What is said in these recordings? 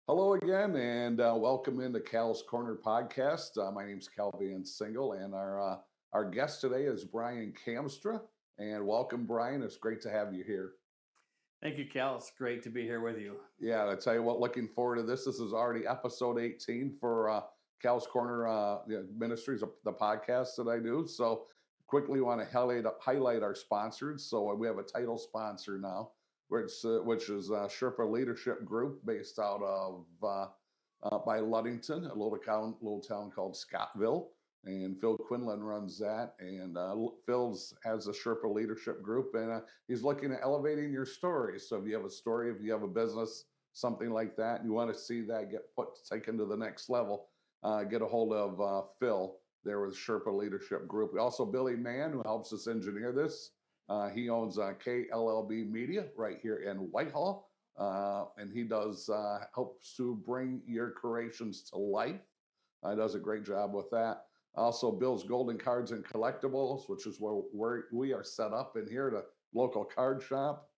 Hello again, and welcome into Cal's Corner podcast. My name's Cal Van Singel, and our guest today is Brian Kamstra. And welcome, Brian. It's great to have you here. Thank you, Cal. It's great to be here with you. Yeah, I tell you what, looking forward to this. This is already episode 18 for Cal's Corner Ministries, the podcast that I do. So quickly want to highlight our sponsors. So we have a title sponsor now, which is Sherpa Leadership Group based out of by Ludington, a little town called Scottville. And Phil Quinlan runs that. And Phil's has a Sherpa Leadership Group, and he's looking at elevating your story. So if you have a story, if you have a business, something like that, and you want to see that taken to the next level, get a hold of Phil there with Sherpa Leadership Group. Also, Billy Mann, who helps us engineer this. He owns KLLB Media right here in Whitehall, and he does helps to bring your creations to life. Does a great job with that. Also, Bill's Golden Cards and Collectibles, which is where we are set up in here, the local card shop.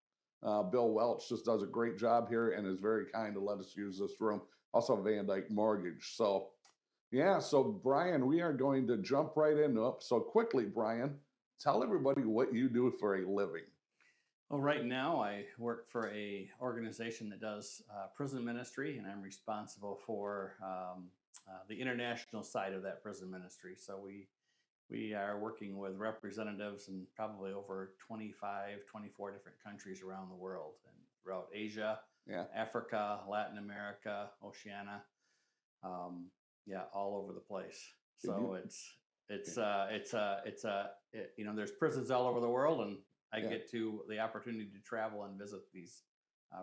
Bill Welch just does a great job here and is very kind to let us use this room. Also, Van Dyke Mortgage. So, yeah, so Brian, we are going to jump right into it. So quickly, Brian, tell everybody what you do for a living. Well, right now I work for a organization that does prison ministry, and I'm responsible for the international side of that prison ministry. So we are working with representatives in probably over 24 different countries around the world, and throughout Asia, Africa, Latin America, Oceania, all over the place. So there's prisons all over the world, and I get the opportunity to travel and visit these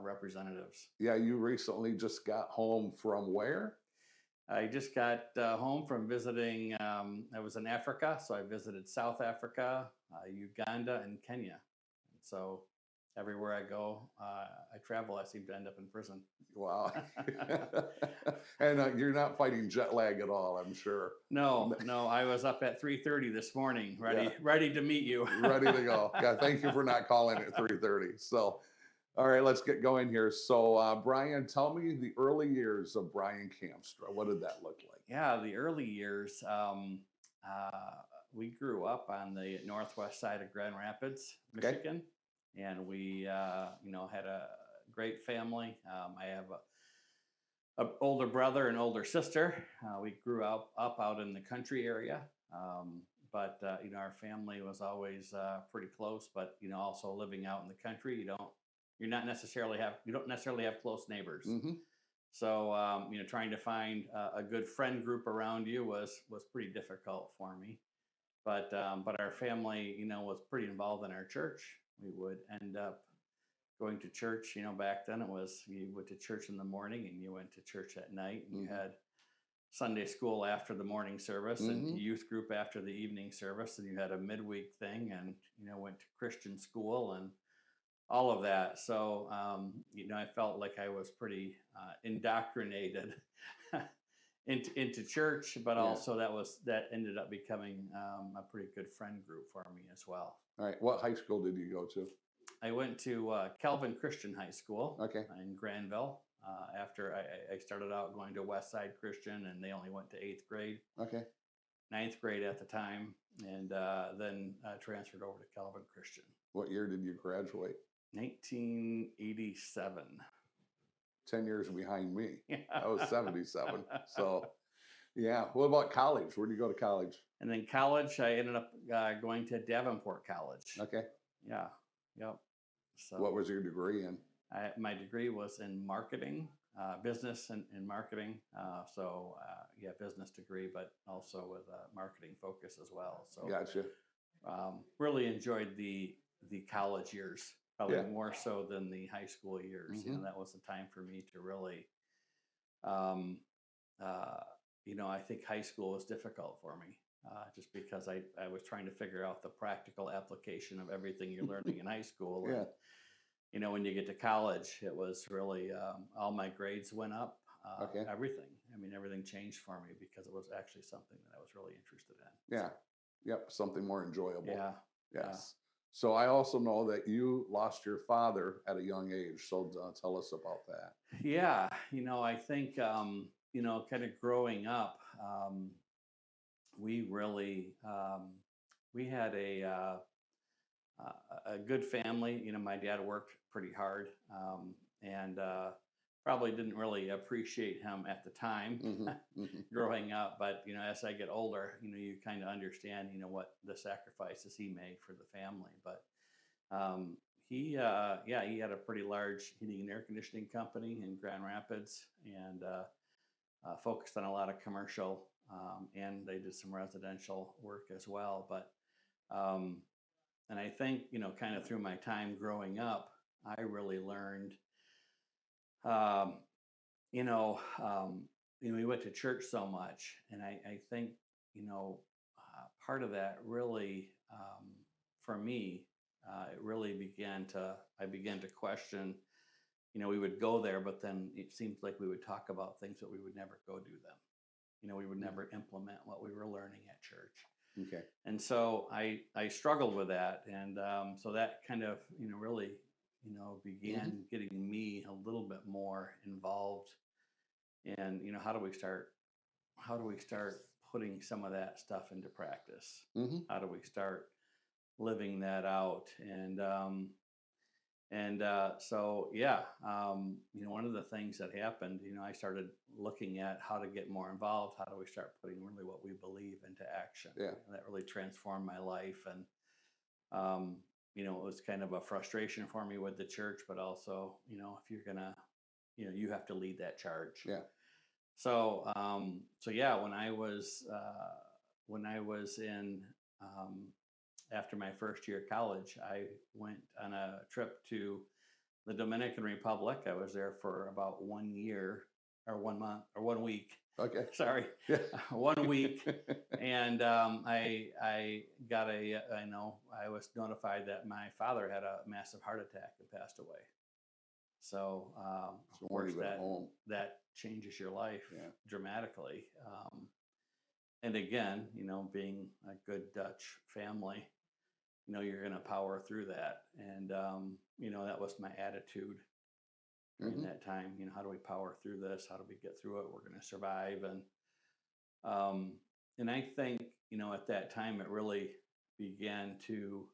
representatives. Yeah, you recently just got home from where? I just got home from visiting. I was in Africa, so I visited South Africa, Uganda, and Kenya. And so everywhere I go, I travel, I seem to end up in prison. Wow. And you're not fighting jet lag at all, I'm sure. No, I was up at 3:30 this morning, ready to meet you. Ready to go. Yeah, thank you for not calling at 3:30. So, all right, let's get going here. So, Brian, tell me the early years of Brian Kamstra. What did that look like? Yeah, the early years. We grew up on the northwest side of Grand Rapids, Michigan, and we, had a great family. I have an older brother and older sister. We grew up out in the country area, but our family was always pretty close. But also living out in the country, you don't necessarily have close neighbors. Mm-hmm. So trying to find a good friend group around you was pretty difficult for me. But our family was pretty involved in our church. We would end up going to church. Back then you went to church in the morning and you went to church at night, and you had Sunday school after the morning service, and youth group after the evening service, and you had a midweek thing, and went to Christian school and all of that. So I felt like I was pretty indoctrinated into church, but also that ended up becoming a pretty good friend group for me as well. All right. What high school did you go to? I went to Calvin Christian High School in Granville. After I started out going to Westside Christian, and they only went to 8th grade. Okay. 9th grade at the time, and then transferred over to Calvin Christian. What year did you graduate? 1987. 10 years behind me. I was 77. So, yeah. What about college? Where did you go to college? And then college, I ended up going to Davenport College. Okay. Yeah. Yep. So what was your degree in? My degree was in marketing, business and marketing. Business degree, but also with a marketing focus as well. So gotcha. Really enjoyed the college years. Probably more so than the high school years. That was the time for me to really, I think high school was difficult for me just because I was trying to figure out the practical application of everything you're learning in high school. And, when you get to college, it was really, all my grades went up, everything. I mean, everything changed for me because it was actually something that I was really interested in. Yeah. Yep. Something more enjoyable. Yeah. Yes. So I also know that you lost your father at a young age. So tell us about that. Yeah, I think kind of growing up, we really we had a good family. My dad worked pretty hard, and probably didn't really appreciate him at the time growing up. But as I get older, you kind of understand, what the sacrifices he made for the family. But um, he had a pretty large heating and air conditioning company in Grand Rapids, and focused on a lot of commercial, and they did some residential work as well. But um, and I think, kind of through my time growing up, I really learned, um, you know, um, we went to church so much, and I think, part of that really, for me, it really I began to question. We would go there, but then it seems like we would talk about things, but we would never go do them. We would never implement what we were learning at church. Okay. And so I struggled with that, and so that kind of really began getting me a little bit more involved in how do we start putting some of that stuff into practice? How do we start living that out? So yeah, one of the things that happened, I started looking at how to get more involved. How do we start putting really what we believe into action? Yeah. And that really transformed my life. And it was kind of a frustration for me with the church, but also, if you're gonna, you have to lead that charge. Yeah. So yeah, when I was in after my first year of college, I went on a trip to the Dominican Republic. I was there for about 1 year or 1 month or 1 week. Okay. Sorry, Yeah. 1 week, and I got I was notified that my father had a massive heart attack and passed away. So So of course at home. that changes your life Yeah. dramatically. And again, being a good Dutch family, you're going to power through that. And, that was my attitude during that time. How do we power through this? How do we get through it? We're going to survive. And I think, at that time, it really began to,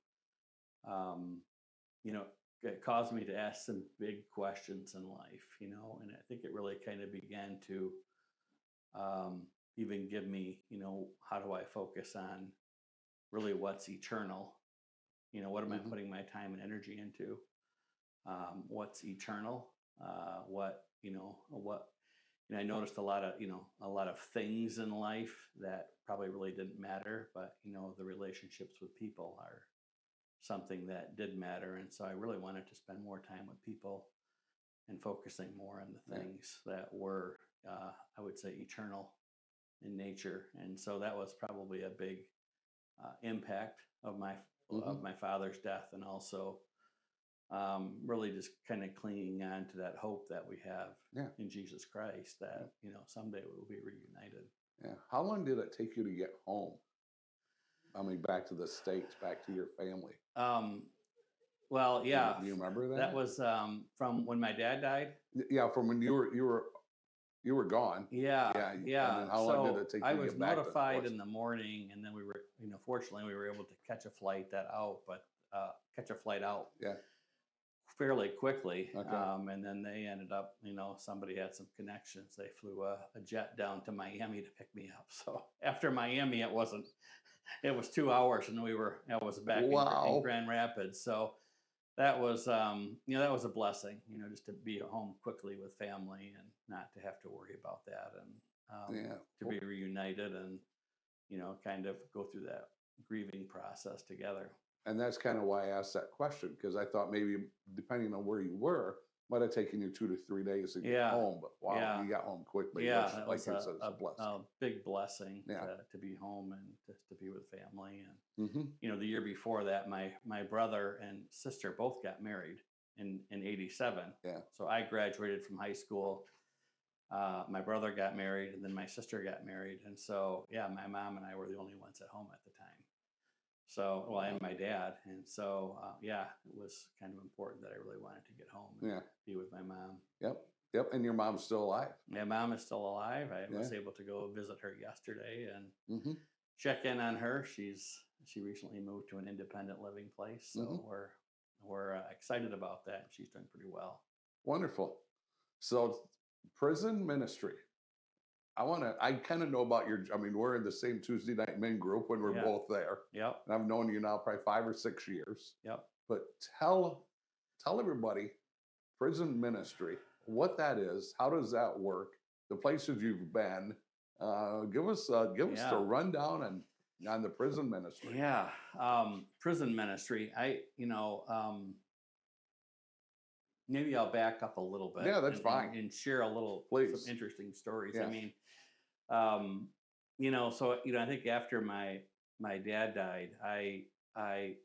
it caused me to ask some big questions in life, and I think it really kind of began to even give me, how do I focus on really what's eternal? What am I putting my time and energy into? What's eternal? I noticed a lot of things in life that probably really didn't matter, but the relationships with people are something that did matter. And so I really wanted to spend more time with people and focusing more on the things that were, I would say, eternal in nature. And so that was probably a big impact of my father's death, and also really just kind of clinging on to that hope that we have in Jesus Christ, that someday we'll be reunited. Yeah. How long did it take you to get home? I mean, back to the States, back to your family. Well, yeah. Do you remember that? That was from when my dad died. Yeah, from when you were gone. Yeah. And then how long did it take you I to was get back? notified in the morning, and then we were, fortunately, we were able to catch a flight out Yeah. fairly quickly. Okay. And then they ended up, somebody had some connections. They flew a jet down to Miami to pick me up. So after Miami, it was 2 hours, and I was back in Grand Rapids. So that was, that was a blessing, just to be home quickly with family and not to have to worry about that, and to be reunited and, kind of go through that grieving process together. And that's kind of why I asked that question, because I thought maybe depending on where you were, might have taken you 2 to 3 days to get home. But wow, you got home quickly. Yeah, which, it like was you said, it's a blessing. a big blessing to be home and to be with family. And Mm-hmm. the year before that, my brother and sister both got married in '87. Yeah. So I graduated from high school. My brother got married, and then my sister got married. And so, yeah, my mom and I were the only ones at home at the time. So, well, and my dad. And so, yeah, it was kind of important that I really wanted to get home and Yeah. be with my mom. Yep. Yep. And your mom's still alive. My mom is still alive. I Yeah. was able to go visit her yesterday and Mm-hmm. check in on her. She recently moved to an independent living place, so Mm-hmm. we're excited about that. She's doing pretty well. Wonderful. So prison ministry. I kind of know about I mean, we're in the same Tuesday night men group when we're Yeah. both there. Yep. And I've known you now probably 5 or 6 years. Yep. But tell everybody prison ministry, what that is, how does that work, the places you've been. Give us the Yeah. rundown on the prison ministry. Yeah. Prison ministry. Maybe I'll back up a little bit. Yeah, that's fine. And share a little Please. some interesting stories. Yeah. I mean, so I think after my dad died, I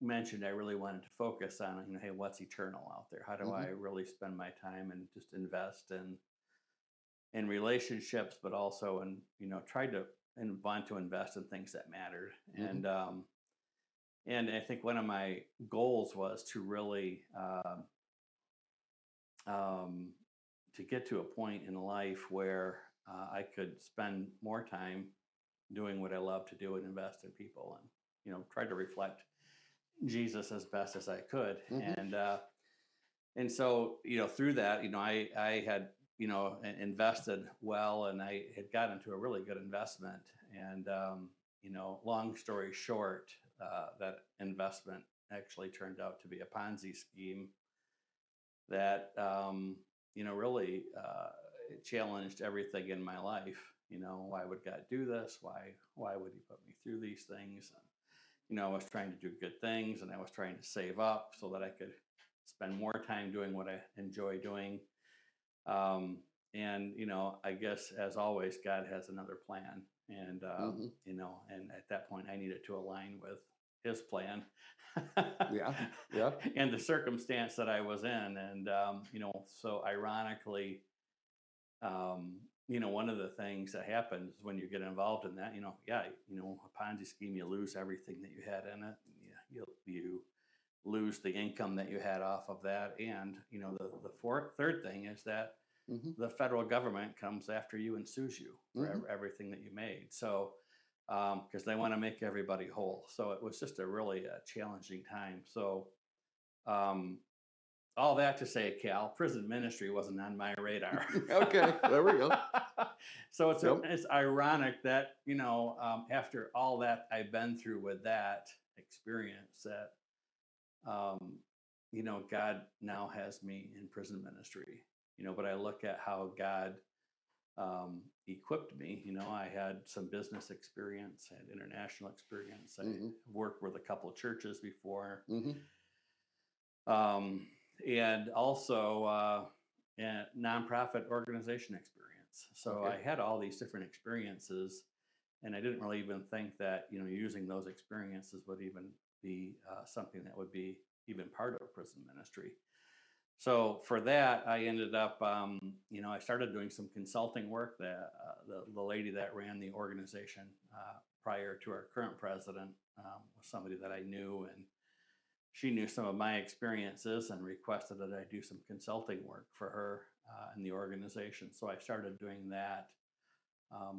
mentioned I really wanted to focus on, hey, what's eternal out there? How do I really spend my time and just invest in relationships, but also try to and want to invest in things that mattered. And I think one of my goals was to really to get to a point in life where I could spend more time doing what I love to do and invest in people and try to reflect Jesus as best as I could. And so through that I had invested well, and I had gotten into a really good investment. And long story short, that investment actually turned out to be a Ponzi scheme that really challenged everything in my life. Why would God do this? Why would He put me through these things? And, I was trying to do good things, and I was trying to save up so that I could spend more time doing what I enjoy doing. And I guess as always, God has another plan, and and at that point, I needed to align with His plan. Yeah. And the circumstance that I was in, and so ironically, one of the things that happens when you get involved in that, a Ponzi scheme, you lose everything that you had in it. You lose the income that you had off of that, and the third thing is that the federal government comes after you and sues you for everything that you made. So because they want to make everybody whole. So it was just a really challenging time. So all that to say, Cal, prison ministry wasn't on my radar. Okay, there we go. So it's ironic that after all that I've been through with that experience, that God now has me in prison ministry. But I look at how God equipped me. I had some business experience, had international experience. I worked with a couple of churches before, and also a nonprofit organization experience. So I had all these different experiences, and I didn't really even think that using those experiences would even be something that would be even part of prison ministry. So for that, I ended up, I started doing some consulting work. That the lady that ran the organization prior to our current president was somebody that I knew, and she knew some of my experiences and requested that I do some consulting work for her in the organization. So I started doing that,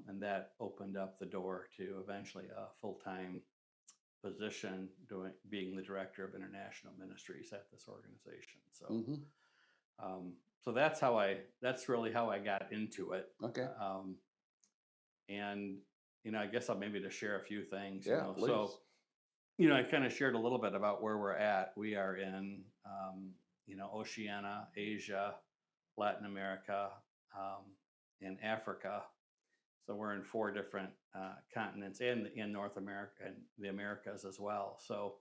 and that opened up the door to eventually a full-time position being the Director of International Ministries at this organization. So so that's really how I got into it. Okay. And I guess I'll maybe just share a few things. Please. So I kind of shared a little bit about where we're at. We are in Oceania, Asia, Latin America, and Africa. So we're in 4 different continents, and in North America and the Americas as well. So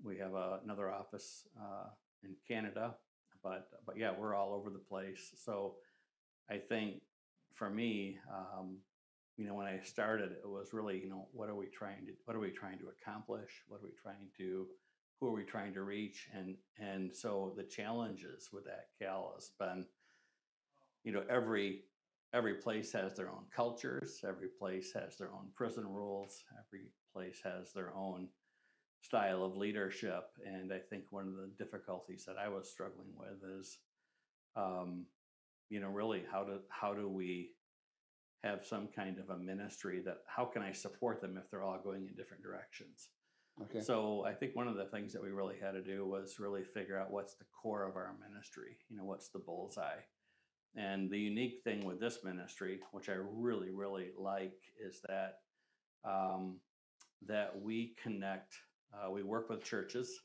we have another office in Canada, but yeah, we're all over the place. So I think for me, when I started, it was really, who are we trying to accomplish? Who are we trying to reach? And so the challenges with that, Cal, has been, every every place has their own cultures, every place has their own prison rules, every place has their own style of leadership. And I think one of the difficulties that I was struggling with is, um, really how do we have some kind of a ministry that how can I support them if they're all going in different directions? Okay. So I think one of the things that we really had to do was really figure out what's the core of our ministry, what's the bullseye. And the unique thing with this ministry, which I really, really like, is that that we connect, we work with churches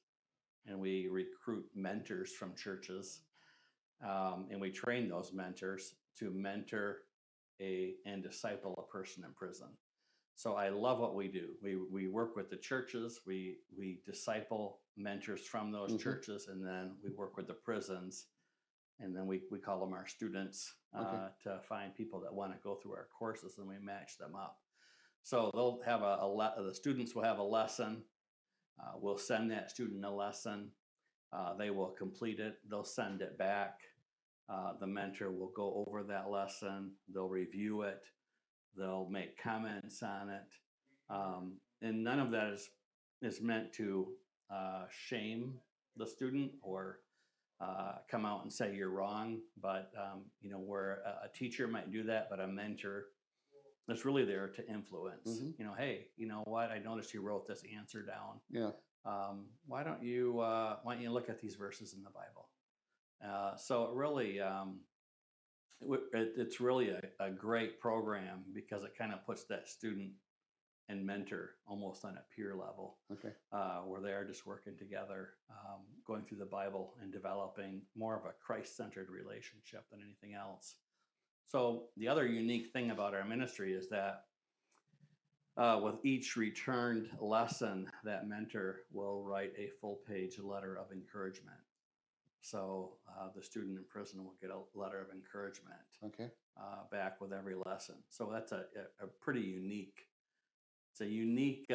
and we recruit mentors from churches, and we train those mentors to mentor and disciple a person in prison. So I love what we do. We work with the churches, we disciple mentors from those churches, and then we work with the prisons, and then we call them our students, to find people that want to go through our courses, and we match them up. So they'll have the students will have a lesson. We'll send that student a lesson. They will complete it. They'll send it back. The mentor will go over that lesson. They'll review it. They'll make comments on it. And none of that is meant to shame the student or come out and say you're wrong. But, where a teacher might do that, but a mentor is really there to influence. Hey, you know what? I noticed you wrote this answer down. Yeah. Why don't you look at these verses in the Bible? So it really, it's really a great program because it kind of puts that student and mentor almost on a peer level, where they are just working together, going through the Bible and developing more of a Christ-centered relationship than anything else. So the other unique thing about our ministry is that with each returned lesson, that mentor will write a full-page letter of encouragement. So the student in prison will get a letter of encouragement back with every lesson. So that's a pretty unique. It's a unique.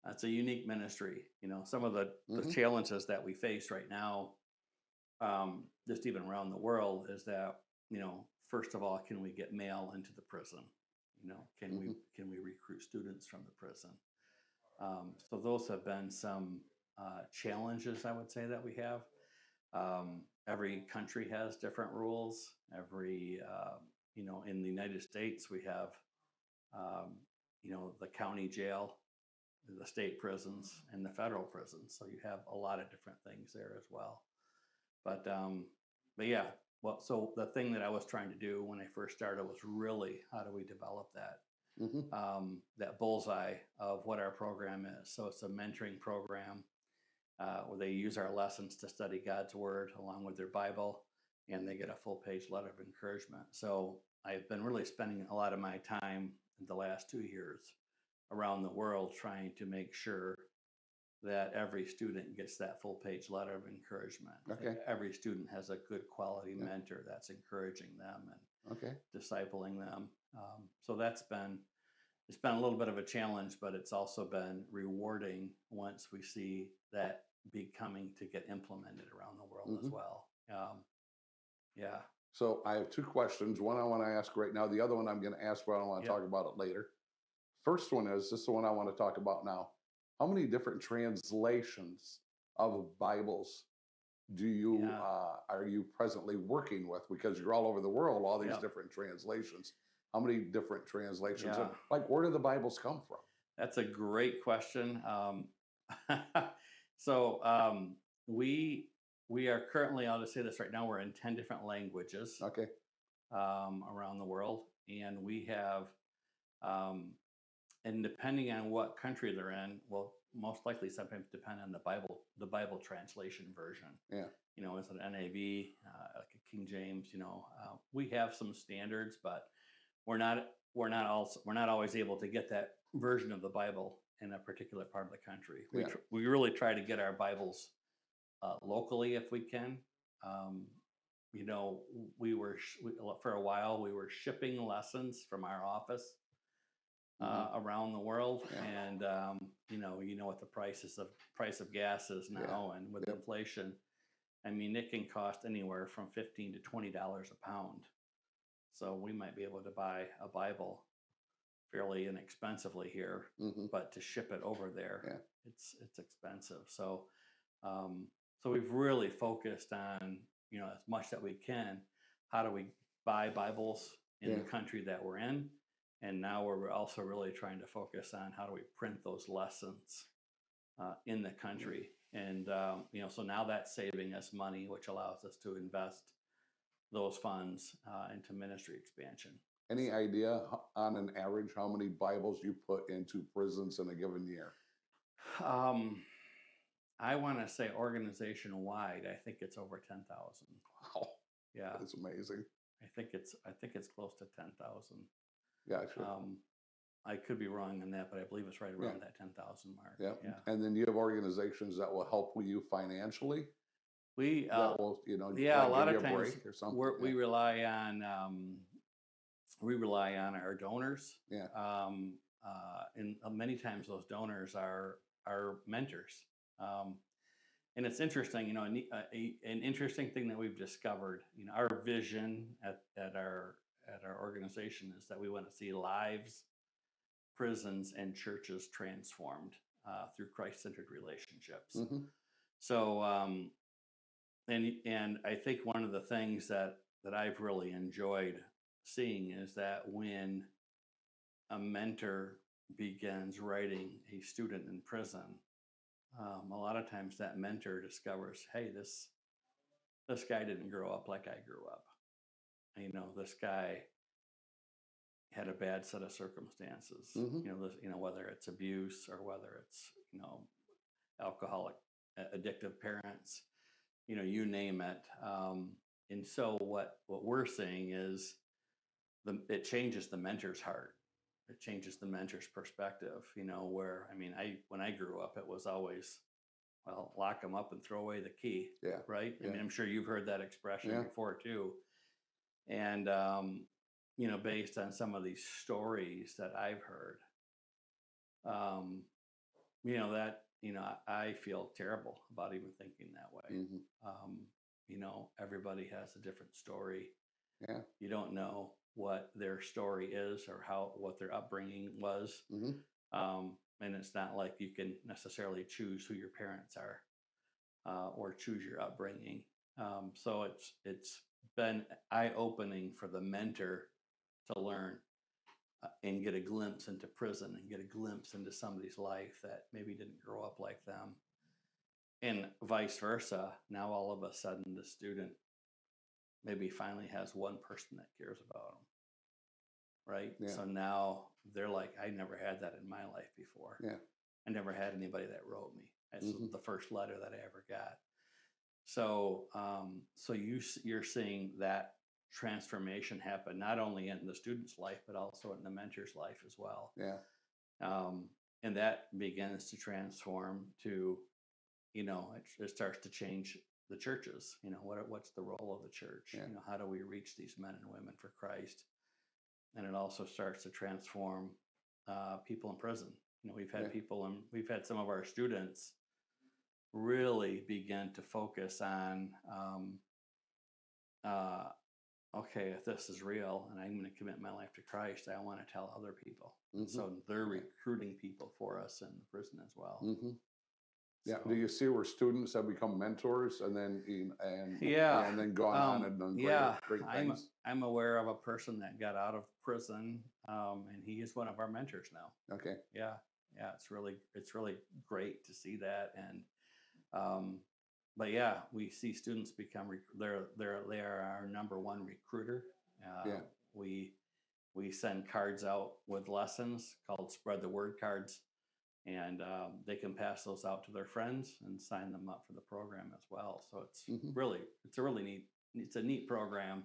It's a unique ministry. Some of the challenges that we face right now, just even around the world, is that first of all, can we get mail into the prison? Can we recruit students from the prison? So those have been some challenges, I would say, that we have. Every country has different rules. In the United States, we have, the county jail, the state prisons, and the federal prisons. So you have a lot of different things there as well. But yeah, well, so the thing that I was trying to do when I first started was really how do we develop that that bullseye of what our program is. So it's a mentoring program where they use our lessons to study God's Word along with their Bible, and they get a full-page letter of encouragement. So I've been really spending a lot of my time in the last 2 years around the world trying to make sure that every student gets that full-page letter of encouragement. Every student has a good quality mentor that's encouraging them and discipling them. So it's been a little bit of a challenge, but it's also been rewarding once we see that becoming to get implemented around the world as well. Yeah. So I have two questions. One I want to ask right now. The other one I'm going to ask, but I want to talk about it later. First one is, this is the one I want to talk about now. How many different translations of Bibles do you are you presently working with? Because you're all over the world, all these different translations. How many different translations? And, where do the Bibles come from? That's a great question. So we are currently, I'll just say this right now, we're in 10 different languages around the world, and we have. And depending on what country they're in, will most likely sometimes depend on the Bible translation version. Yeah. Is it NAV, like a King James? We have some standards, but we're not always able to get that version of the Bible in a particular part of the country. We really try to get our Bibles locally if we can. For a while we were shipping lessons from our office around the world, and what the price of gas is now, and with inflation, I mean, it can cost anywhere from $15 to $20 a pound So we might be able to buy a Bible fairly inexpensively here, Hmm. but to ship it over there, Yeah. it's expensive. So so we've really focused on, as much that we can. How do we buy Bibles in the Yeah. country that we're in? And now we're also really trying to focus on how do we print those lessons in the country. And so now that's saving us money, which allows us to invest those funds into ministry expansion. Any idea on an average how many Bibles you put into prisons in a given year? Um, I want to say organization wide, I think it's over 10,000. Wow, Yeah, that's amazing. I think it's close to 10,000. Gotcha. I could be wrong on that, but I believe it's right Yeah. around that 10,000 mark. Yeah. Yeah. And then you have organizations that will help you financially. We That will, yeah, a like lot give of you a times break or something. we Yeah. rely on our donors. Yeah. And many times those donors are mentors. And it's interesting, an interesting thing that we've discovered. Our vision at our organization is that we want to see lives, prisons, and churches transformed through Christ-centered relationships. Hmm. So, and I think one of the things that I've really enjoyed seeing is that when a mentor begins writing a student in prison, a lot of times that mentor discovers, hey, this guy didn't grow up like I grew up. This guy had a bad set of circumstances. Hmm. Whether it's abuse or whether it's alcoholic, addictive parents, you name it. And so what we're seeing is it changes the mentor's heart. It changes the mentor's perspective. Where when I grew up, it was always, well, lock them up and throw away the key. Yeah. Right. Yeah. I'm sure you've heard that expression Yeah. before too. And based on some of these stories that I've heard, I feel terrible about even thinking that way. Hmm. Everybody has a different story. Yeah. You don't know what their story is or what their upbringing was. Hmm. And it's not like you can necessarily choose who your parents are or choose your upbringing. So it's been eye-opening for the mentor to learn and get a glimpse into prison and get a glimpse into somebody's life that maybe didn't grow up like them. And vice versa. Now all of a sudden the student maybe finally has one person that cares about them. Right? Yeah. So now they're like, I never had that in my life before. Yeah. I never had anybody that wrote me. That's Mhm. the first letter that I ever got. So, so you're seeing that transformation happen not only in the student's life but also in the mentor's life as well. Yeah. And that begins to transform to, it starts to change the churches. What's the role of the church? Yeah. How do we reach these men and women for Christ? And it also starts to transform people in prison. We've had Yeah. we've had some of our students really begin to focus on, okay, if this is real and I'm going to commit my life to Christ, I want to tell other people. Mhm. So they're recruiting people for us in the prison as well. Hmm. Yeah. So, Do you see where students have become mentors and then yeah, and then gone on and done great things? I'm aware of a person that got out of prison, and he is one of our mentors now. Okay. Yeah, it's really great to see that. And but yeah, we see students become they are our number one recruiter. Yeah. We send cards out with lessons called spread the word cards, and they can pass those out to their friends and sign them up for the program as well. So it's Mhm. it's a neat program,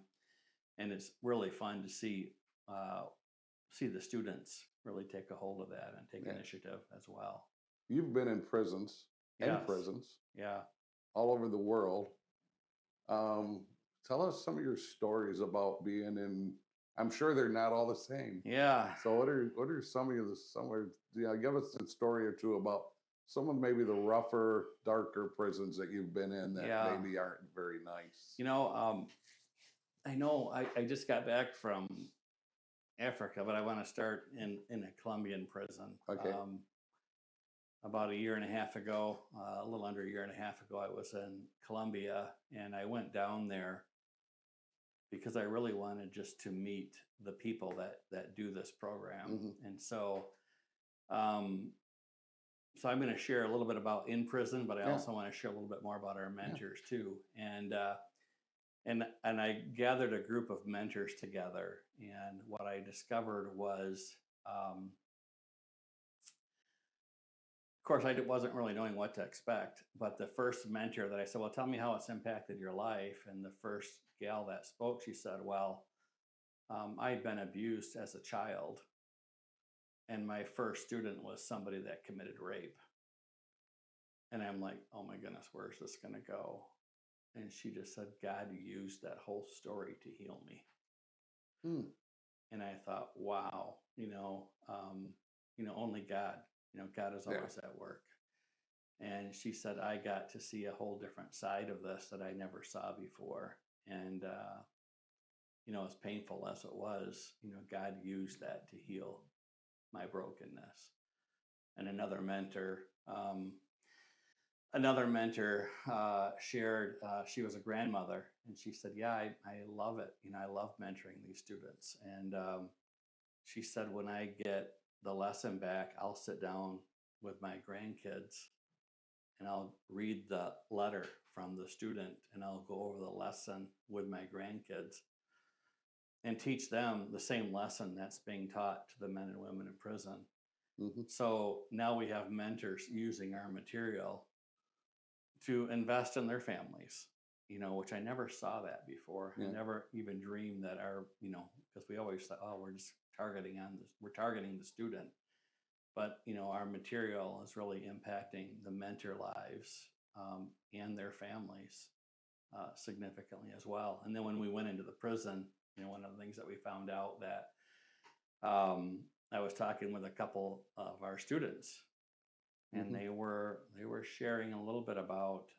and it's really fun to see the students really take a hold of that and take Yeah. initiative as well. You've been in prisons Yes. Yeah. all over the world. Tell us some of your stories about being in. I'm sure they're not all the same. Yeah. So what are some of give us a story or two about some of maybe the rougher, darker prisons that you've been in that Yeah. maybe aren't very nice. I know I just got back from Africa, but I want to start in a Colombian prison. Okay. About a year and a half ago, a little under a year and a half ago, I was in Colombia, and I went down there because I really wanted just to meet the people that do this program. Mm-hmm. And so so I'm going to share a little bit about in prison, but I Yeah. also want to share a little bit more about our mentors too. And I gathered a group of mentors together, and what I discovered was, of course, I wasn't really knowing what to expect. But the first mentor that I said, "Well, tell me how it's impacted your life," and the first gal that spoke, she said, "Well, I had been abused as a child, and my first student was somebody that committed rape." And I'm like, "Oh my goodness, where's this going to go?" And she just said, "God used that whole story to heal me." Hmm. And I thought, wow, only God, God is Yeah. always at work. And she said, "I got to see a whole different side of this that I never saw before." And, as painful as it was, God used that to heal my brokenness. And another mentor shared, she was a grandmother, and she said, "Yeah, I love it. I love mentoring these students." And she said, "When I get the lesson back, I'll sit down with my grandkids and I'll read the letter from the student, and I'll go over the lesson with my grandkids and teach them the same lesson that's being taught to the men and women in prison." Mm-hmm. So now we have mentors using our material to invest in their families, which I never saw that before. Yeah. I never even dreamed that because we always thought, "Oh, we're just targeting the student." But, our material is really impacting the mentor lives and their families significantly as well. And then when we went into the prison, one of the things that we found out that I was talking with a couple of our students, and Mm-hmm. they were sharing a little bit about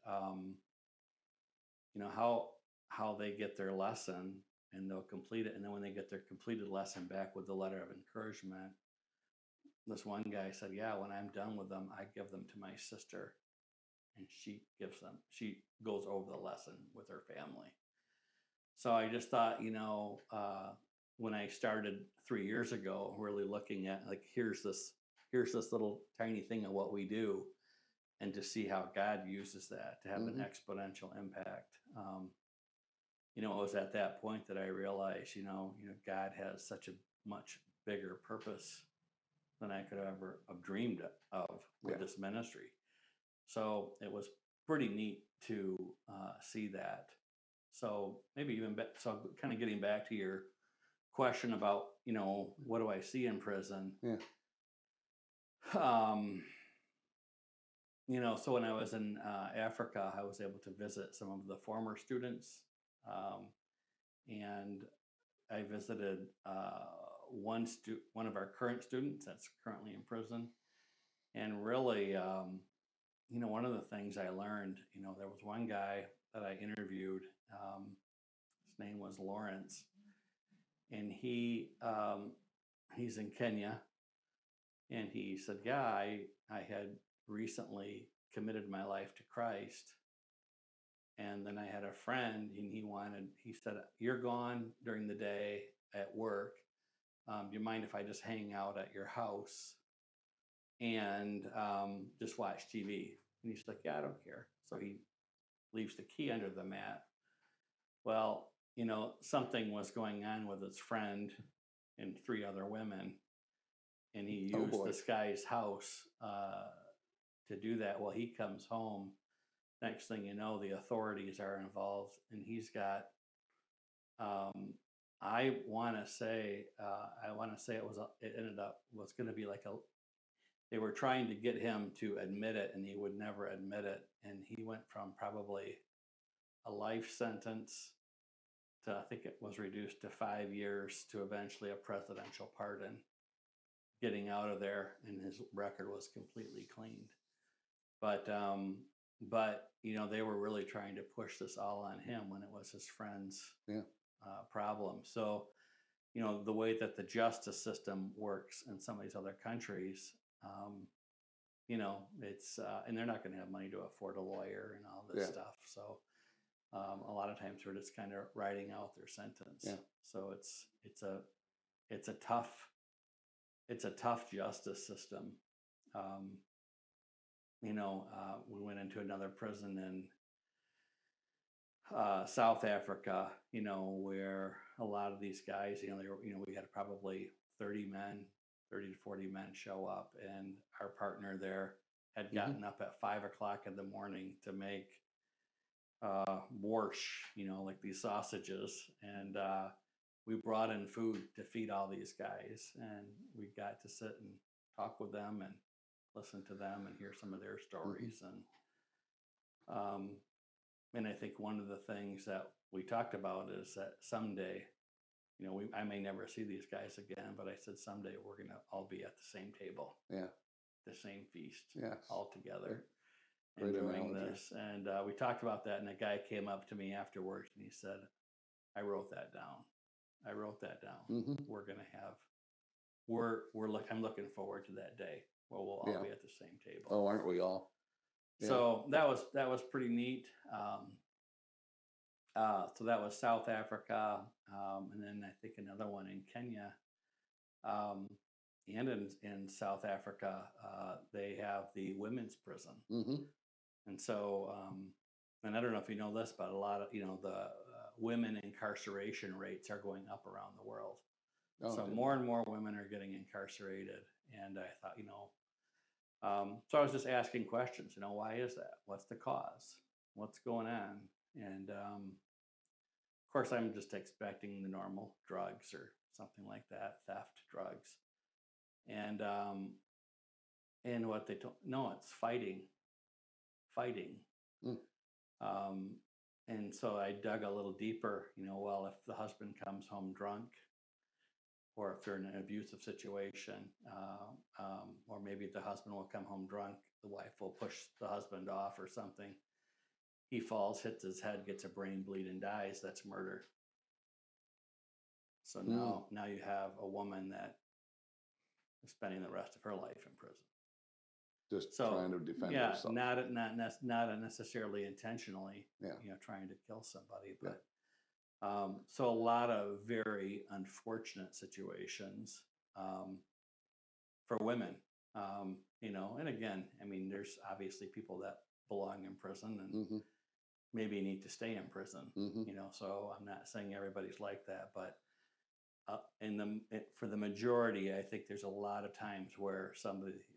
how they get their lesson and they'll complete it, and then when they get their completed lesson back with the letter of encouragement, this one guy said, "Yeah, when I'm done with them, I give them to my sister, and she goes over the lesson with her family." So I just thought, when I started 3 years ago, really looking at, like, here's this little tiny thing of what we do, and to see how God uses that to have Mm-hmm. an exponential impact. It was at that point that I realized, God has such a much bigger purpose than I could ever have dreamed of with Yeah. this ministry. So it was pretty neat to see that. So maybe so kind of getting back to your question about, what do I see in prison? Yeah. So when I was in Africa, I was able to visit some of the former students, and I visited one of our current students that's currently in prison. And really, one of the things I learned, there was one guy that I interviewed. His name was Lawrence, and he's in Kenya. And he said, "Yeah, I had recently committed my life to Christ. And then I had a friend, and he said, 'You're gone during the day at work. Do you mind if I just hang out at your house and just watch TV?' And he's like, 'Yeah, I don't care.' So he leaves the key under the mat. Well, something was going on with his friend and 3 other women, and he Oh used boy. this guy's house to do that. Well, he comes home. Next thing you know, the authorities are involved, and he's got. I want to say it ended up was going to be like they were trying to get him to admit it, and he would never admit it. And he went from probably a life sentence to, I think it was reduced to 5 years, to eventually a presidential pardon, getting out of there, and his record was completely cleaned. But they were really trying to push this all on him when it was his friend's Yeah. problem. So, the way that the justice system works in some of these other countries, it's and they're not going to have money to afford a lawyer and all this stuff. So a lot of times we're just kind of writing out their sentence. Yeah. So it's a tough justice system. We went into another prison in South Africa, where a lot of these guys, we had probably 30 to 40 men show up, and our partner there had gotten up at 5 o'clock in the morning to make borscht, like these sausages, and we brought in food to feed all these guys, and we got to sit and talk with them and listen to them and hear some of their stories. And I think one of the things that we talked about is that someday, I may never see these guys again, but I said someday we're going to all be at the same table, the same feast, all together, enjoying this. And we talked about that, and a guy came up to me afterwards, and he said, "I wrote that down. We're going to have, I'm looking forward to that day where we'll all be at the same table." Oh, aren't we all? Yeah. So that was pretty neat. So that was South Africa, and then I think another one in Kenya, and in South Africa, they have the women's prison, and so and I don't know if you know this, but a lot of the women incarceration rates are going up around the world. So more and more women are getting incarcerated, and I thought, so I was just asking questions, why is that? What's the cause? What's going on? And of course, I'm just expecting the normal drugs or something like that, theft, drugs. And what they told, no, it's fighting. And so I dug a little deeper, well, if the husband comes home drunk, or if they're in an abusive situation, or maybe the husband will come home drunk, the wife will push the husband off or something. He falls, hits his head, gets a brain bleed, and dies. That's murder. So now you have a woman that is spending the rest of her life in prison. Just trying to defend herself. Not necessarily intentionally, trying to kill somebody, but so a lot of very unfortunate situations for women, and again, there's obviously people that belong in prison and maybe need to stay in prison, so I'm not saying everybody's like that, but for the majority, I think there's a lot of times where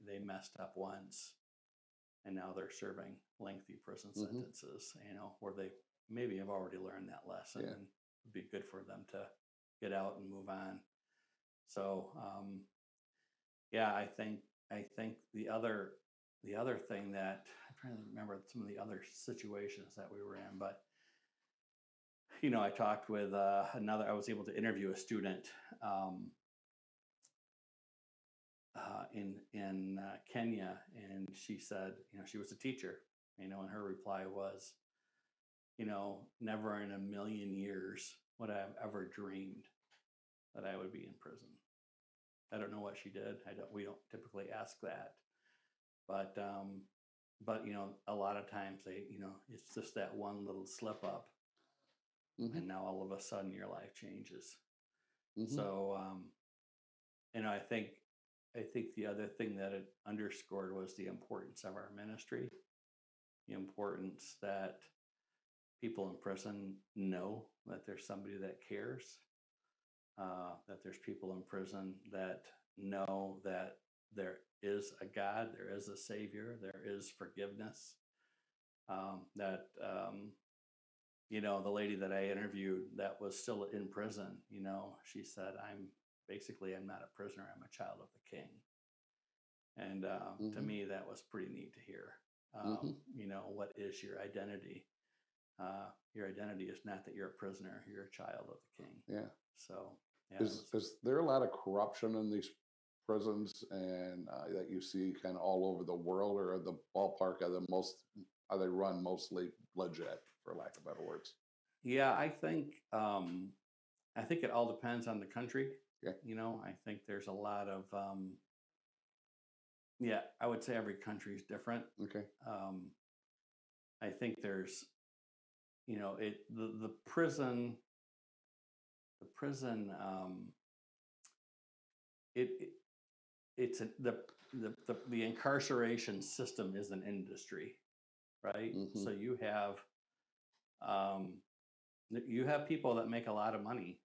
they messed up once, and now they're serving lengthy prison sentences, where they maybe have already learned that lesson, and it'd be good for them to get out and move on. So, I think the other thing that I'm trying to remember some of the other situations that we were in, but I talked with I was able to interview a student in Kenya, and she said, she was a teacher, and her reply was, never in a million years would I have ever dreamed that I would be in prison. I don't know what she did. We don't typically ask that, but a lot of times it's just that one little slip up, and now all of a sudden your life changes. So, I think the other thing that it underscored was the importance of our ministry, the importance that people in prison know that there's somebody that cares, that there's people in prison that know that there is a God, there is a Savior, there is forgiveness, that the lady that I interviewed that was still in prison, she said, I'm not a prisoner, I'm a child of the King. And to me, that was pretty neat to hear. What is your identity? Your identity is not that you're a prisoner, you're a child of the King. Yeah. So, is there a lot of corruption in these prisons, and that you see kind of all over the world, or the ballpark are they run mostly legit, for lack of better words? Yeah, I think I think it all depends on the country. Yeah. I think there's a lot of, yeah, I would say every country is different. Okay. I think there's, the prison, the prison, it, it it's the incarceration system is an industry, right? Hmm. So um, you have people that make a lot of money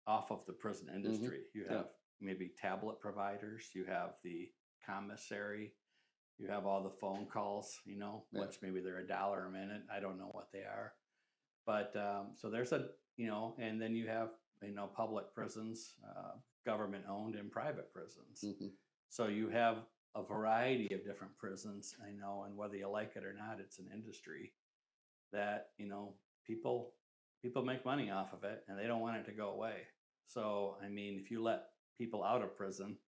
off of the prison industry. You Yeah. have maybe tablet providers, you have the commissary, you have all the phone calls, Yeah. which maybe they're $1 a minute. I don't know what they are. But so there's and then you have, public prisons, government owned and private prisons. Hmm. So you have a variety of different prisons, and whether you like it or not, it's an industry that, people make money off of it and they don't want it to go away. So, I mean, if you let people out of prison,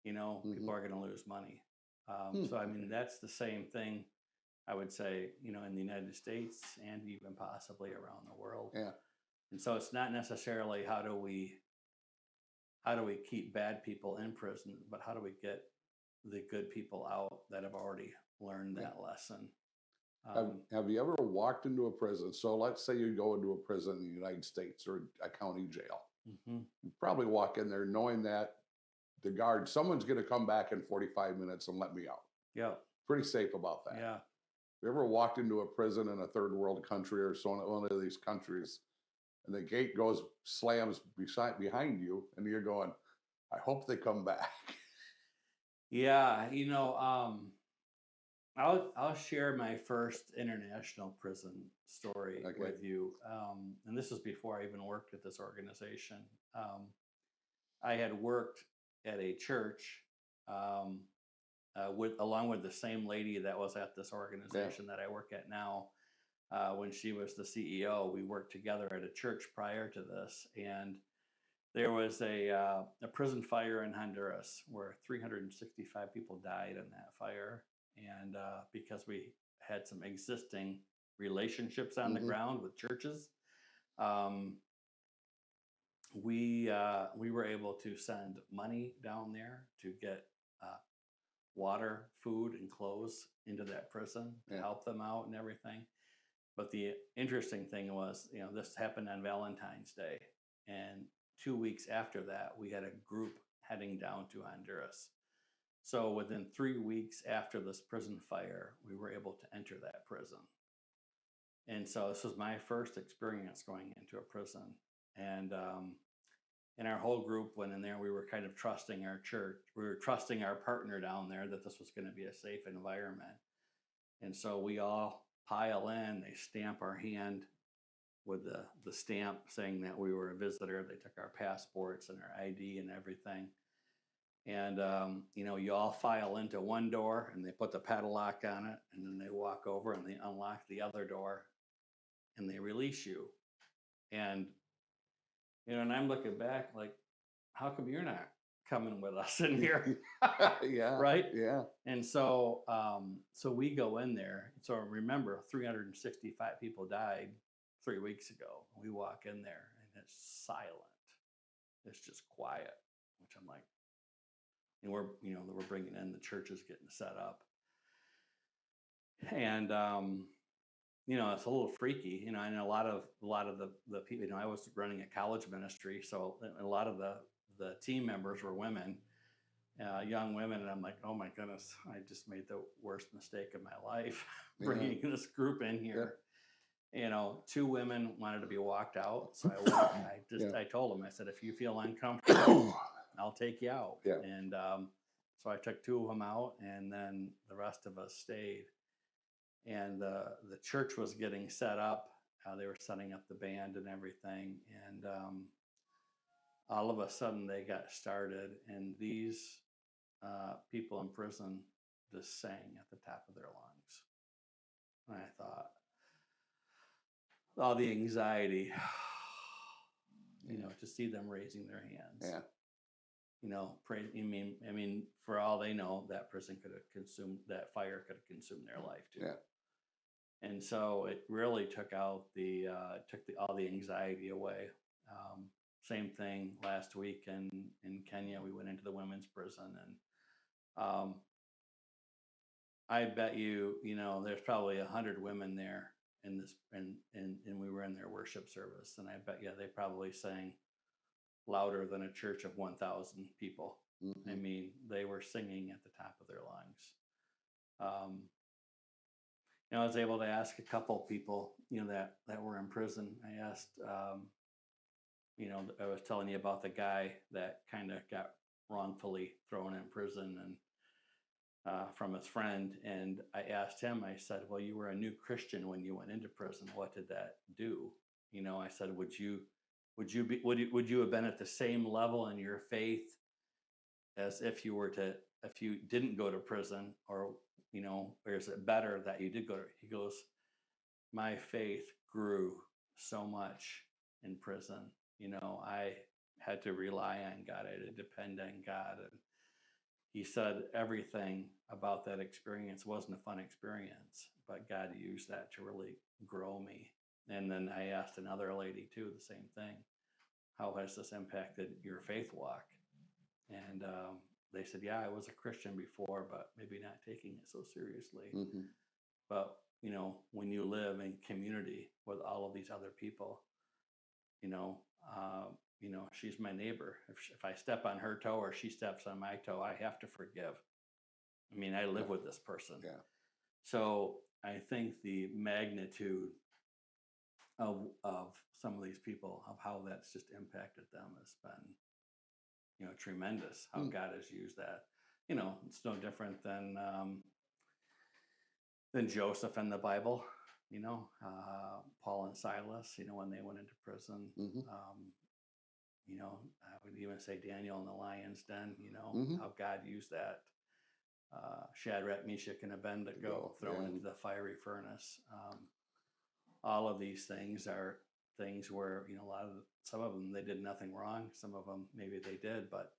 people are going to lose money. So, I mean, that's the same thing, I would say, in the United States and even possibly around the world. Yeah. And so it's not necessarily how do we keep bad people in prison, but how do we get the good people out that have already learned that lesson? Have you ever walked into a prison? So let's say you go into a prison in the United States or a county jail. Mhm. You probably walk in there knowing that someone's going to come back in 45 minutes and let me out. Yeah. Pretty safe about that. Yeah. You ever walked into a prison in a third world country or one of these countries, and the gate slams behind you, and you're going, I hope they come back. Yeah. I'll share my first international prison story Okay. with you. And this was before I even worked at this organization. I had worked at a church along with the same lady that was at this organization that I work at now. When she was the CEO, we worked together at a church prior to this, and there was a prison fire in Honduras where 365 people died in that fire. And because we had some existing relationships on the ground with churches, we were able to send money down there to get water, food, and clothes into that prison to help them out and everything. But the interesting thing was, this happened on Valentine's Day, and 2 weeks after that, we had a group heading down to Honduras. So within 3 weeks after this prison fire, we were able to enter that prison. And so this was my first experience going into a prison. And our whole group went in there. We were kind of trusting our church. We were trusting our partner down there that this was going to be a safe environment. And so we all pile in. They stamp our hand with the stamp saying that we were a visitor. They took our passports and our ID and everything. And, you all file into one door and they put the padlock on it, and then they walk over and they unlock the other door and they release you. And, and I'm looking back like, how come you're not coming with us in here? Yeah. Right. Yeah. And so, so we go in there. So remember, 365 people died 3 weeks ago. We walk in there and it's silent. It's just quiet, which I'm like, and we're bringing in, the church is getting set up. And, it's a little freaky, and a lot of the people, I was running a college ministry. So a lot of the team members were women, young women. And I'm like, oh my goodness, I just made the worst mistake of my life bringing this group in here. Yeah. 2 women wanted to be walked out. So I told them, I said, if you feel uncomfortable, I'll take you out. Yeah. And so I took 2 of them out, and then the rest of us stayed. And the church was getting set up. They were setting up the band and everything. And all of a sudden they got started, and these people in prison just sang at the top of their lungs. And I thought, all the anxiety, to see them raising their hands. Yeah. Pray. I mean, for all they know, that fire could have consumed their life too. Yeah. And so it really took out all the anxiety away. Same thing last week in Kenya. We went into the women's prison, and I bet there's probably 100 women there in this, and we were in their worship service, and I bet you they probably sang louder than a church of 1,000 people. I mean, they were singing at the top of their lungs. I was able to ask a couple people, that were in prison. I asked, I was telling you about the guy that kind of got wrongfully thrown in prison and from his friend. And I asked him, I said, well, you were a new Christian when you went into prison. What did that do? I said, would you have been at the same level in your faith as if you didn't go to prison, or is it better that you did go to? He goes, my faith grew so much in prison. I had to rely on God. I had to depend on God. And he said everything about that experience wasn't a fun experience, but God used that to really grow me. And then I asked another lady too, the same thing. How has this impacted your faith walk? And they said, yeah, I was a Christian before, but maybe not taking it so seriously. But, when you live in community with all of these other people, she's my neighbor. If I step on her toe or she steps on my toe, I have to forgive. I mean, I live with this person. Yeah. So I think the magnitude of some of these people, of how that's just impacted them, has been, tremendous. How God has used that. It's no different than Joseph in the Bible. Paul and Silas. When they went into prison. I would even say Daniel in the lion's den. How God used that. Shadrach, Meshach, and Abednego thrown into the fiery furnace. All of these things are things where some of them they did nothing wrong. Some of them maybe they did, but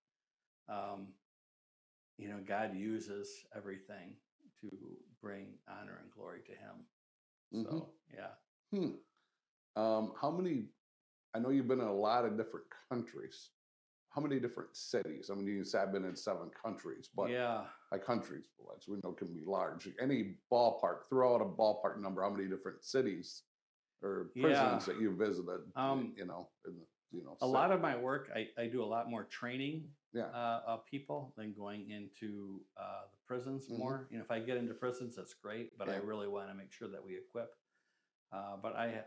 God uses everything to bring honor and glory to Him. So yeah. How many? I know you've been in a lot of different countries. How many different cities? I mean, you said I've been in 7 countries, but by countries, as we know, can be large. Any ballpark? Throw out a ballpark number. How many different cities or prisons that you visited? A lot of my work, I do a lot more training of people than going into the prisons more. If I get into prisons, that's great, but I really want to make sure that we equip. But I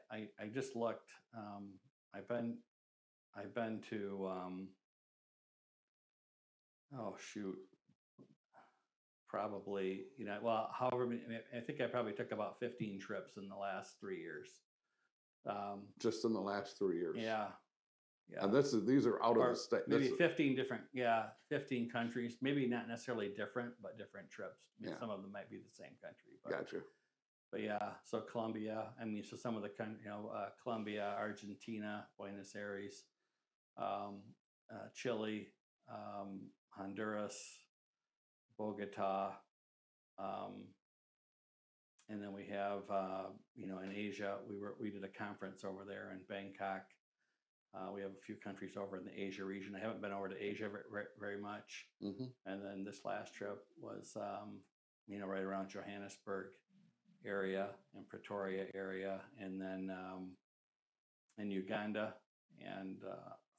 just looked. I've been to probably however many, I think I probably took about 15 trips in the last 3 years. Just in the last 3 years. Yeah. And these are out of the state. Maybe 15 different, 15 countries. Maybe not necessarily different, but different trips. I mean, some of them might be the same country. But, Gotcha. But so Colombia. I mean, so some of the Colombia, Argentina, Buenos Aires, Chile, Honduras, Bogota, and then we have in Asia. We did a conference over there in Bangkok. We have a few countries over in the Asia region. I haven't been over to Asia very much. And then this last trip was right around Johannesburg area and Pretoria area, and then in Uganda, and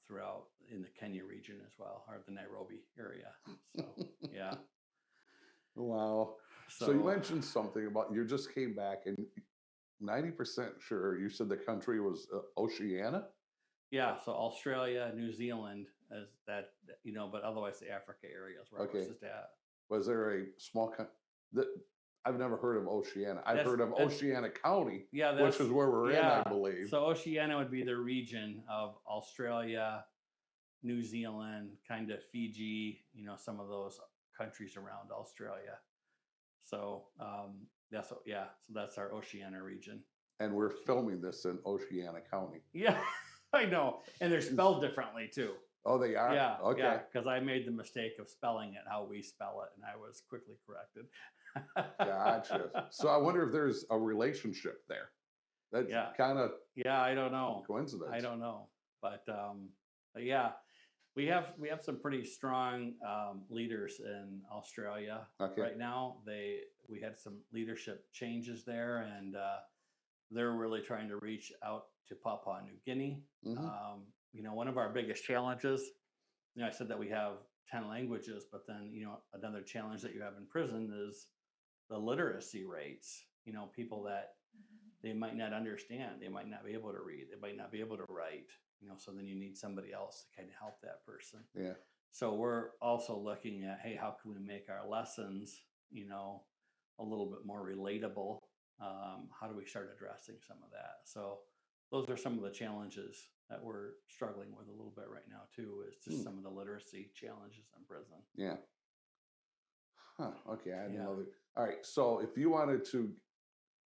throughout in the Kenya region as well, or the Nairobi area. So yeah. Wow. So you mentioned something about you just came back, and 90% sure you said the country was Oceania. Yeah, so Australia, New Zealand, as that, but otherwise the Africa areas where I was just at. Was there a small country that I've never heard of Oceania? I've heard of Oceana County, which is where we're in, I believe. So Oceania would be the region of Australia, New Zealand, kind of Fiji, some of those countries around Australia. So so that's our Oceania region. And we're filming this in Oceana County. Yeah. I know, and they're spelled differently too. Oh, they are? Yeah. Okay. Yeah, because I made the mistake of spelling it how we spell it, and I was quickly corrected. Gotcha. So I wonder if there's a relationship there. That's Yeah. kind of Yeah, I don't know. I coincidence. don't know. But yeah, we have some pretty strong leaders in Australia Okay. right now. We had some leadership changes there, and they're really trying to reach out to Papua New Guinea. Hmm. One of our biggest challenges, I said that we have 10 languages, but then, another challenge that you have in prison is the literacy rates. People that they might not understand, they might not be able to read, they might not be able to write, so then you need somebody else to kind of help that person. Yeah. So we're also looking at, hey, how can we make our lessons, a little bit more relatable? How do we start addressing some of that? So those are some of the challenges that we're struggling with a little bit right now too, is just some of the literacy challenges in prison. Yeah. Huh. Okay. I didn't Yeah. know that. All right. So if you wanted to,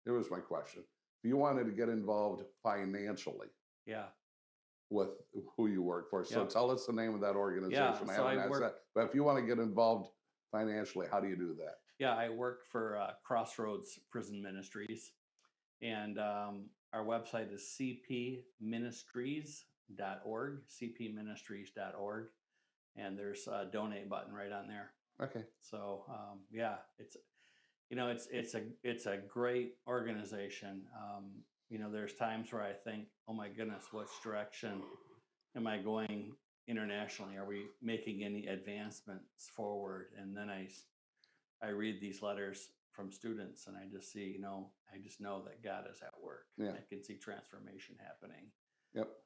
here was my question. If you wanted to get involved financially Yeah. with who you work for, so Yeah. tell us the name of that organization. Yeah. I So haven't I asked work. that, but if you want to get involved financially, how do you do that? Yeah, I work for Crossroads Prison Ministries, and our website is cpministries.org, cpministries.org, and there's a donate button right on there. Okay. So yeah, it's a great organization. There's times where I think, oh my goodness, which direction am I going internationally? Are we making any advancements forward? And then I read these letters from students, and I just see, I just know that God is at work. Yeah. I can see transformation happening. Yep.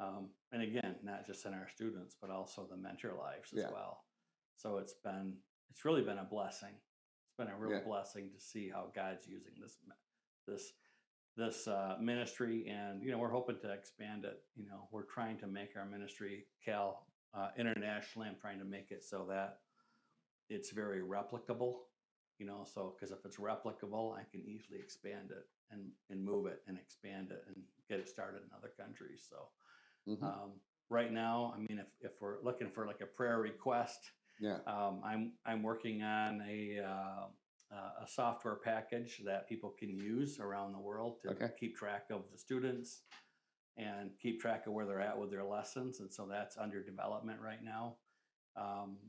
And again, not just in our students, but also the mentor lives as Yeah. well. So it's really been a blessing. It's been a real Yeah. blessing to see how God's using this ministry, and we're hoping to expand it. We're trying to make our ministry, Cal, internationally. I'm trying to make it so that it's very replicable. So because if it's replicable, I can easily expand it and move it and expand it and get it started in other countries. So Hmm. right now, I mean, if we're looking for like a prayer request, Yeah. I'm working on a software package that people can use around the world to Okay. keep track of the students and keep track of where they're at with their lessons. And so that's under development right now. And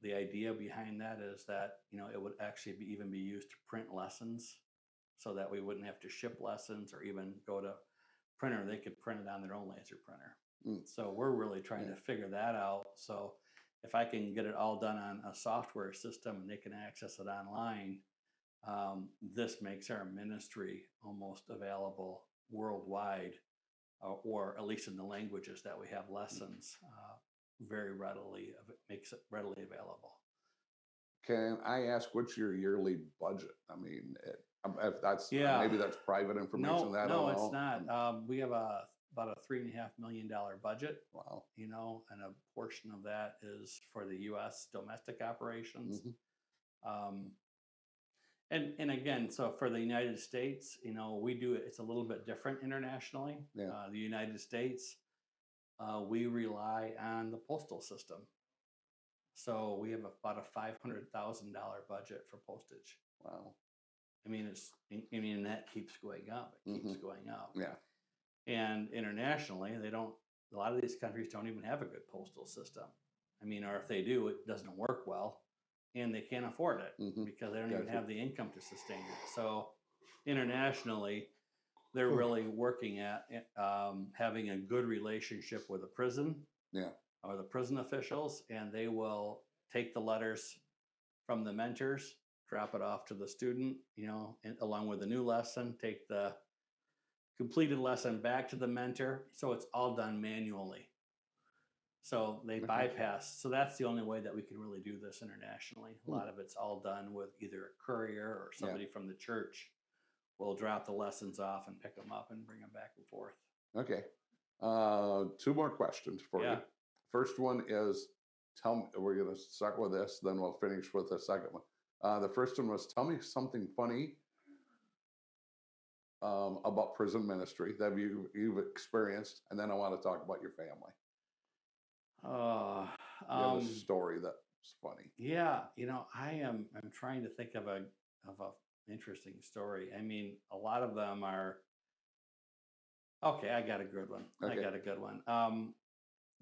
the idea behind that is that, it would actually even be used to print lessons so that we wouldn't have to ship lessons or even go to printer. They could print it on their own laser printer. Mm. So we're really trying to figure that out. So if I can get it all done on a software system and they can access it online, this makes our ministry almost available worldwide, or at least in the languages that we have lessons, makes it readily available. Can I ask what's your yearly budget? I mean, if that's Yeah. maybe that's private information. No, that I no, don't it's know. not. We have about a $3.5 million budget, Wow. and a portion of that is for the U.S. domestic operations. Mhm. And again, so for the United States, we do it. It's a little bit different internationally. Yeah. The United States, we rely on the postal system. So we have about a $500,000 budget for postage. Wow. I mean, that keeps going up. It keeps going up. Yeah. And internationally, a lot of these countries don't even have a good postal system. I mean, or if they do, it doesn't work well, and they can't afford it because they don't even Gotcha. have the income to sustain it. So internationally, they're really working at having a good relationship with the prison. Yeah. Or the prison officials, and they will take the letters from the mentors, drop it off to the student, and along with the new lesson, take the completed lesson back to the mentor. So it's all done manually. So they bypass. So that's the only way that we can really do this internationally. A lot of it's all done with either a courier or somebody from the church will drop the lessons off and pick them up and bring them back and forth. Okay. 2 more questions for you. First one is, we're going to start with this, then we'll finish with the second one. The first one was, tell me something funny about prison ministry that you've experienced, and then I want to talk about your family. You have a story that's funny. Yeah, I'm trying to think of a of a interesting story. I mean, a lot of them are okay. I got a good one. Okay. I got a good one.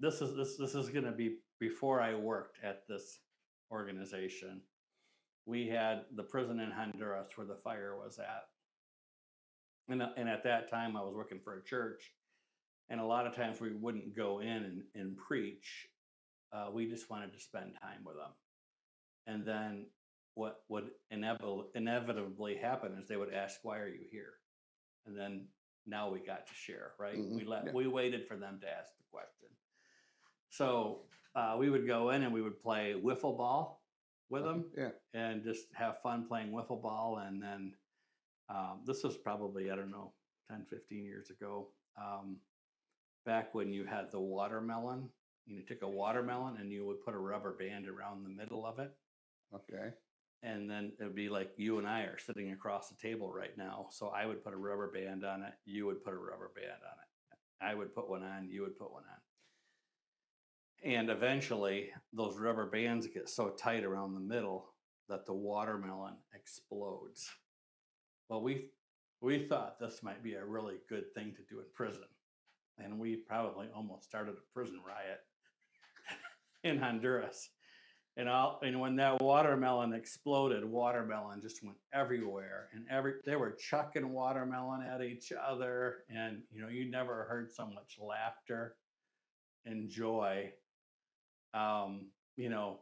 This is going to be before I worked at this organization. We had the prison in Honduras where the fire was at, and at that time I was working for a church, and a lot of times we wouldn't go in and preach. We just wanted to spend time with them, and then what would inevitably happen is they would ask, "Why are you here?" And then now we got to share, right? We waited for them to ask the question. So we would go in and we would play wiffle ball with them, and just have fun playing wiffle ball. And then this was probably, I don't know, 10, 15 years ago, back when you had the watermelon. You took a watermelon and you would put a rubber band around the middle of it. Okay. And then it would be like you and I are sitting across the table right now. So I would put a rubber band on it. You would put a rubber band on it. I would put one on. You would put one on. And eventually those rubber bands get so tight around the middle that the watermelon explodes. Well, we thought this might be a really good thing to do in prison. And we probably almost started a prison riot in Honduras. And when that watermelon exploded, watermelon just went everywhere, and they were chucking watermelon at each other, and you never heard so much laughter and joy,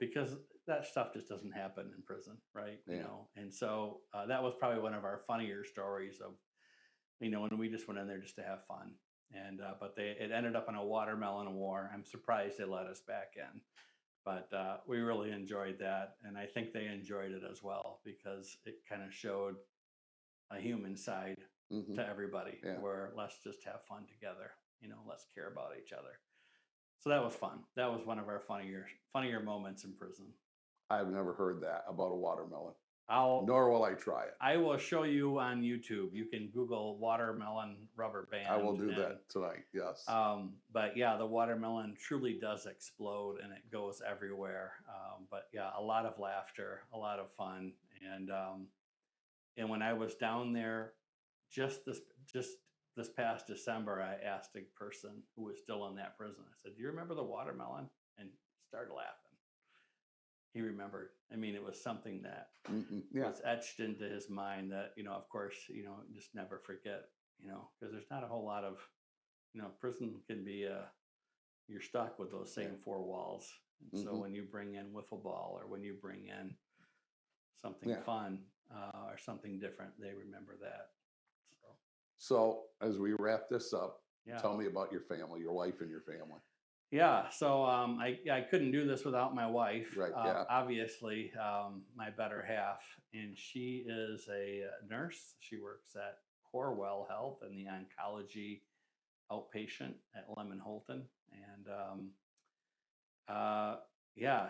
because that stuff just doesn't happen in prison, right? Yeah. And so that was probably one of our funnier stories of, when we just went in there just to have fun, and but it ended up in a watermelon war. I'm surprised they let us back in. But we really enjoyed that, and I think they enjoyed it as well because it kind of showed a human side to everybody, where let's just have fun together, let's care about each other. So that was fun. That was one of our funnier moments in prison. I've never heard that about a watermelon. Nor will I try it. I will show you on YouTube. You can Google watermelon rubber band. I will do that tonight. Yes. But yeah, the watermelon truly does explode and it goes everywhere. But yeah, a lot of laughter, a lot of fun, and when I was down there, just this past December, I asked a person who was still in that prison. I said, "Do you remember the watermelon?" And he started laughing. He remembered. I mean, it was something that was etched into his mind that, of course, just never forget, because there's not a whole lot of, prison can be, you're stuck with those same four walls. And so when you bring in wiffle ball or when you bring in something fun or something different, they remember that. So as we wrap this up, tell me about your family, your wife and your family. Yeah, so I couldn't do this without my wife. Right. Obviously, my better half, and she is a nurse. She works at Corewell Health in the oncology outpatient at Lemon Holton, and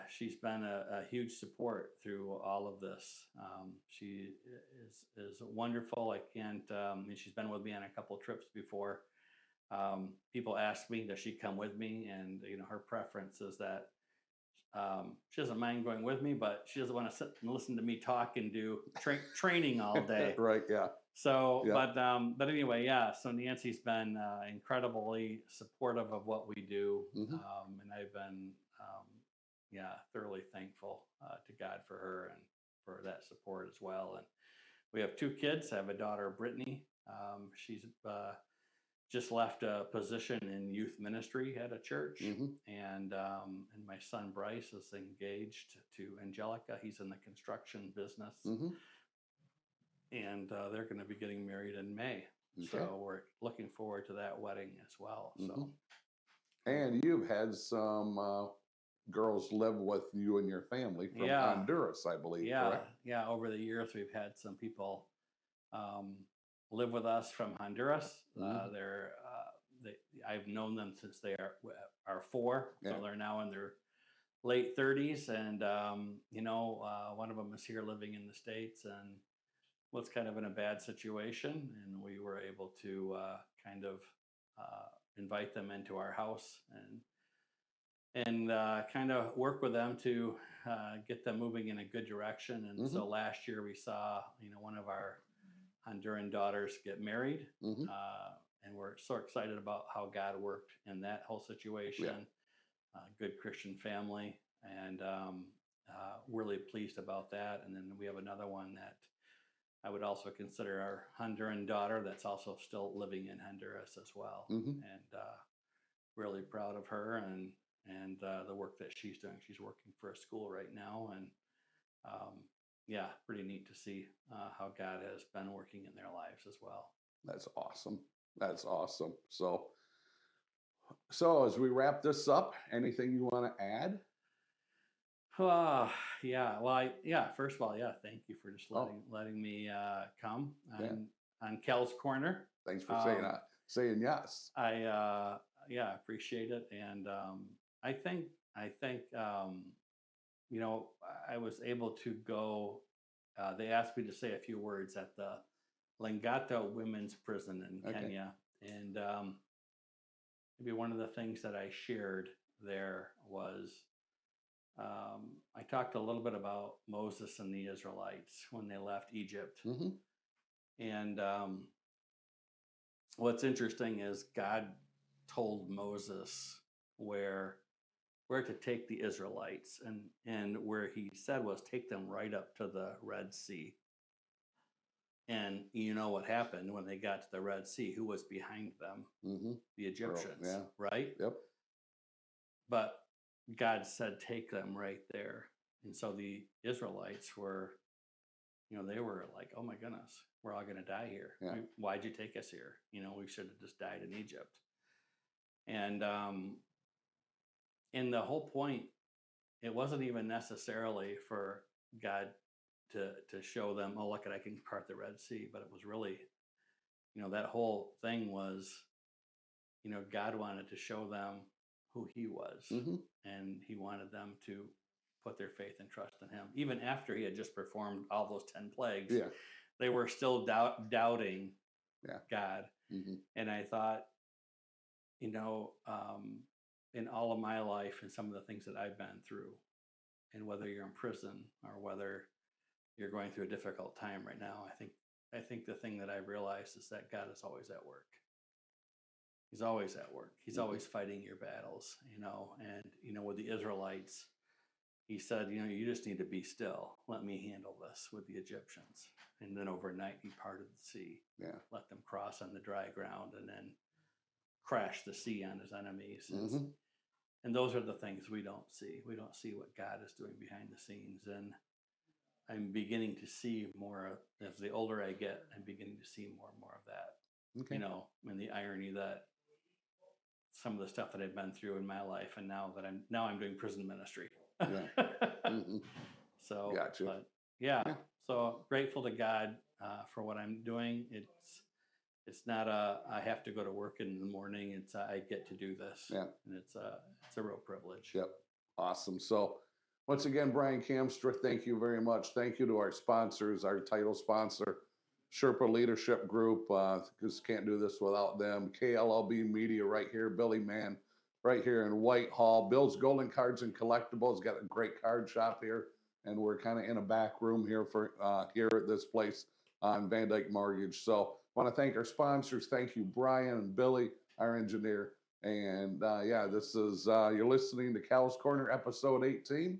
she's been a huge support through all of this. She is wonderful. I can't. She's been with me on a couple of trips before. People ask me, does she come with me? And, her preference is that she doesn't mind going with me, but she doesn't want to sit and listen to me talk and do training all day. Right. Yeah. So, but anyway, so Nancy's been incredibly supportive of what we do. And I've been, thoroughly thankful to God for her and for that support as well. And we have two kids. I have a daughter, Brittany. She's just left a position in youth ministry at a church, and my son Bryce is engaged to Angelica. He's in the construction business, and they're going to be getting married in May. Okay. So we're looking forward to that wedding as well. So, and you've had some girls live with you and your family from Honduras, I believe. Correct? Yeah. Over the years, we've had some people live with us from Honduras. I've known them since they are 4, so they're now in their late 30s, and one of them is here living in the States and was kind of in a bad situation, and we were able to kind of invite them into our house and kind of work with them to get them moving in a good direction. And so last year we saw, one of our Honduran daughters get married, and we're so excited about how God worked in that whole situation. Good Christian family, and really pleased about that. And then we have another one that I would also consider our Honduran daughter that's also still living in Honduras as well, and really proud of her and the work that she's doing. She's working for a school right now, and pretty neat to see how God has been working in their lives as well. That's awesome. That's awesome. So as we wrap this up, anything you want to add? First of all, thank you for just letting me come on Cal's Corner. Thanks for saying yes. I appreciate it, and I think I was able to go. They asked me to say a few words at the Langata Women's Prison in Kenya, and maybe one of the things that I shared there was I talked a little bit about Moses and the Israelites when they left Egypt, and what's interesting is God told Moses where to take the Israelites, and where he said was take them right up to the Red Sea. And you know what happened when they got to the Red Sea? Who was behind them? The Egyptians, right? Yep. But God said take them right there. And so the Israelites were, they were like, oh my goodness, we're all going to die here. Why'd you take us here? We should have just died in Egypt. And the whole point, it wasn't even necessarily for God to show them, oh, look, I can part the Red Sea. But it was really, that whole thing was, God wanted to show them who he was. And he wanted them to put their faith and trust in him. Even after he had just performed all those 10 plagues, they were still doubting God. And I thought, in all of my life and some of the things that I've been through, and whether you're in prison or whether you're going through a difficult time right now, I think the thing that I've realized is that God is always at work. He's always at work. He's always fighting your battles, and, with the Israelites, he said, you just need to be still. Let me handle this with the Egyptians. And then overnight, he parted the sea, let them cross on the dry ground, and then crashed the sea on his enemies. And those are the things we don't see. We don't see what God is doing behind the scenes. And I'm beginning to see more, as the older I get, I'm beginning to see more and more of that. And the irony that some of the stuff that I've been through in my life, and now I'm doing prison ministry. So, gotcha. But so grateful to God for what I'm doing. It's not I have to go to work in the morning. It's I get to do this, and it's a real privilege. Yep, awesome. So once again, Brian Kamstra, thank you very much. Thank you to our sponsors, our title sponsor, Sherpa Leadership Group, because can't do this without them. KLLB Media right here, Billy Mann right here in Whitehall. Bill's Golden Cards and Collectibles, got a great card shop here, and we're kind of in a back room here for here at this place on Van Dyke Mortgage. So want to thank our sponsors. Thank you, Brian and Billy, our engineer. And this is you're listening to Cal's Corner, episode 18.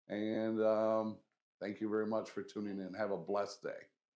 And thank you very much for tuning in. Have a blessed day.